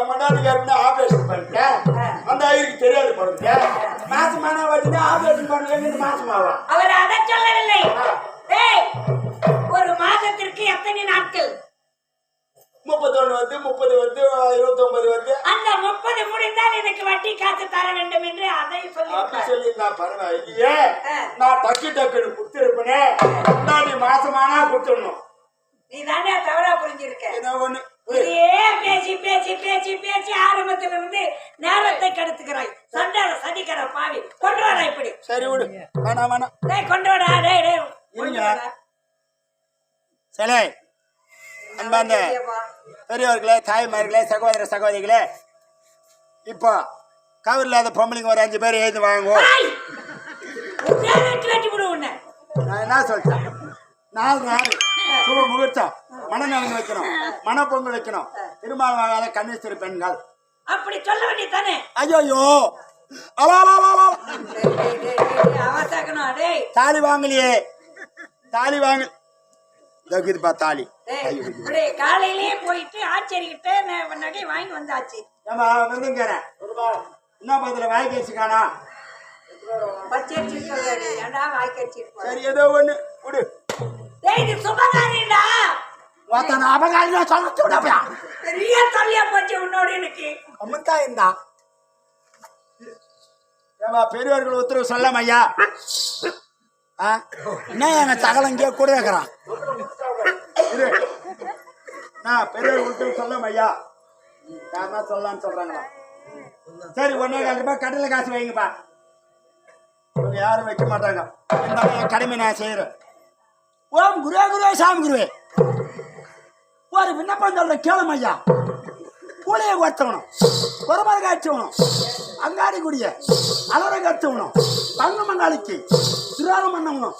மண்டாட்டுக்காரங்க operation பண்ணிட்டேன். அந்த ஐயருக்கு தெரியாது போடுங்க. மாசமான வாட்டினா ஆபரேஷன் பண்ணுங்க மாசமாவா? அவர் அதை சொல்லவில்லை. ஒரு மாதத்திற்கு எத்தனை நாட்கள்? 31 வந்து 30 வந்து 29 வந்து அந்த 30 முடிந்தால் எனக்கு வட்டி காசு தர வேண்டும் என்று அதை சொல்லியிருந்தா பரவாயில்லையே. நான் டக்குன்னு கொடுத்துருப்பேனே. நீ மாசமானா கொடுத்துடணும். நீ தானே தவறா புரிஞ்சிருக்க. ஏதோ ஒண்ணு பேசி பேசி பேசி பேசி ஆரம்பத்துல இருந்து நேரத்தை கெடுத்துக்கிறாய். சண்டால சதிக்கிற பாவி. கொண்டு வாடா இப்படி. சரி விடு. வேணாம் வேணாம். கொண்டு வாடா. சரி அன்பார்ந்த பெரியவர்களே, தாய்மார்களே, சகோதர சகோதரிகளே, இப்போ கவர் இல்லாத பொம்பளைங்க ஒரு 5 பேர் எழுந்து வாங்குவோம். நான் என்ன சொல்லிட்டேன்? 4 நாள் சுப முகூர்த்தம், மனநலன் வைக்கணும், மனப்பொங்கல் வைக்கணும், திருமணம் ஆகாத கன்னிஸ்திரி பெண்கள். அப்படி சொல்ல வேண்டியதானே? ஐயோ தாலி வாங்கலையே, தாலி வாங்க தாலி காலையிலேயே போயிட்டு ஆச்சரிக்கிட்ட நகை வாங்கி வந்தாச்சு. ஏமா வந்துங்கிறேன் என்ன பதில வாய்க்கரிசி காணா? சரி ஏதோ ஒண்ணு விடு. சுபகாரியடா அபகாரியா சொல்ல பெரிய தொல்லையா போச்சு உன்னோட. எனக்கு அம்மத்தா இருந்தா ஏமா பெரியவர்கள் உத்தரவு சொல்லாம ஐயா. என்ன எங்க தகவல் இங்கே கூட இருக்கிறான். பெரியவர்கள் உத்தரவு சொல்லாம ஐயா. யாருன்னா சொல்லலான்னு சொல்றாங்களா? சரி 1.25 ரூபாய் கடலை காசு வைங்கப்பா. யாரும் வைக்க மாட்டாங்க. என் கடமை நான் செய்யறேன். ஓம் குருவே குருவே சாமி குருவே. ஒரு விண்ணப்பம் சொல்ற கேளும் ஐயா. பூளையை குறைச்சவனும், குரமரை காய்ச்சவனும், அங்காடி குடிய அலரை கட்டவனும், பங்கு மண்ணாளிக்கு திருவாரம் பண்ணவனும்,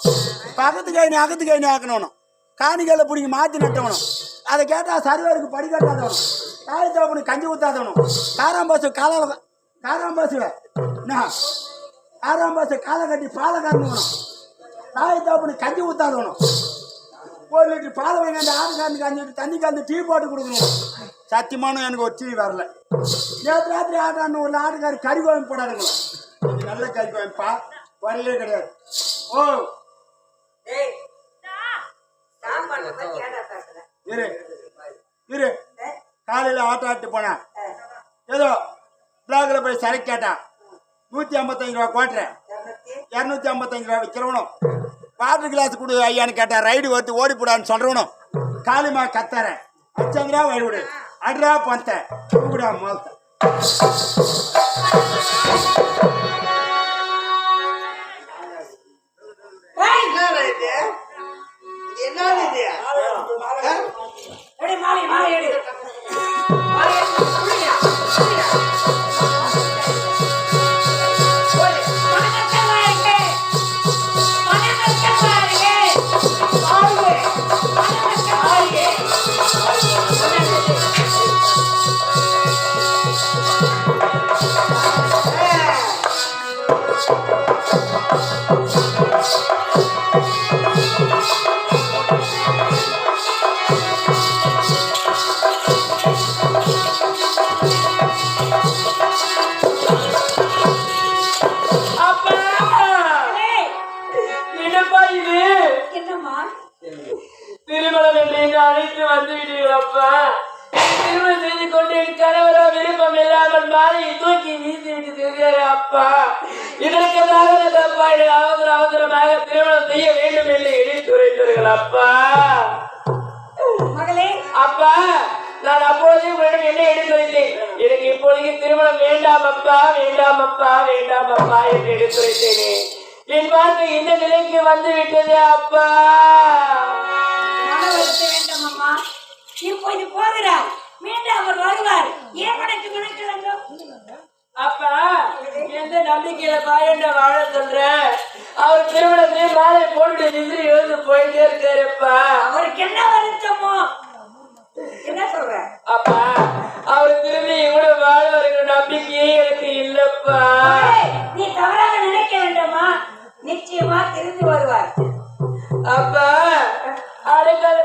பக்கத்து கைனி அகத்து கைனி ஆக்கணும், காணிகளை பிடிங்க மாற்றி நட்டவனும், அதை கேட்டால் சர்வருக்கு படி கட்டாதவனும், காயத்தவனுக்கு கஞ்சி ஊத்தாதவனும், காராம்பாசு காராம்பாசுல காராம்பாசு காலை கட்டி பாலை கறந்தவனும், காயத்தவனுக்கு கஞ்சி ஊத்தாதவனும், 1 லிட்டர் பாலை வாங்கி அந்த ஆடுகாரனுக்கு 5 லிட்டர் தண்ணி கலந்து டீ போட்டு கொடுக்கணும். சத்தியமானும் எனக்கு ஒரு டீ வரல. நேற்று ராத்திரி ஆட்டான்னு ஒரு ஆடுகாரி கறி கோயம் போடாதுங்களா? நல்ல கறி கோயம்பா வரலே கிடையாது. ஓ இரு இரு. காலையில் ஆட்டு போனேன். ஏதோ பிளாக்ல போய் சரக்கு கேட்டான். 155 ரூபா குவாட்டர், 255 ரூபா விற்கிறவனும், வாட்டர் கிளாஸ் கொடு ஐயான்னு கேட்டேன். ரைடு ஒருத்தி ஓடி போடான்னு சொல்றவனும் காலிமா கத்தறேன். 500 ரூபா வழிவிடு அட்ரா பந்த கூடா மால்த்த. திருமணம் என்று அழைத்து வந்து விடுவீங்களப்பா. திருமணம் செய்து கொண்டு என் கணவரோ விருப்பம் இல்லாமல் மாலையை தூக்கி வீசி விட்டு தெரியாரு அப்பா. இதற்கெல்லாம் அப்பா அவசரமாக திருமணம் செய்ய வேண்டும் என்று எடுத்துரைத்தார்கள் அப்பா. அப்பா நான் அப்பொழுதே உங்களிடம் என்ன எடுத்துரைத்தேன்? எனக்கு இப்பொழுது திருமணம் வேண்டாம் அப்பா, வேண்டாம் அப்பா, வேண்டாம் அப்பா என்று எடுத்துரைத்தேனே. என் வாழ்க்கை இந்த நிலைக்கு வந்து விட்டது அப்பா. வேண்டாம் அம்மா, இப்போது போகிறார், மீண்டும் அவர் வருவார். ஏன் கணக்கு அப்பா எந்த நம்பிக்கையில பாயண்ட வாழ சொல்ற? அவர் திருமணத்தை மாலை போட்டு நின்று எழுந்து போயிட்டே இருக்காருப்பா. அவருக்கு என்ன வருத்தமோ? என்ன சொல்ற அப்பா? அவர் திரும்பி கூட வாழ்வாருங்கிற நம்பிக்கையே எனக்கு இல்லப்பா. நீ தவறாக நினைக்க வேண்டாமா, நிச்சயமா திரும்பி வருவார். அப்பா அரைக்கடை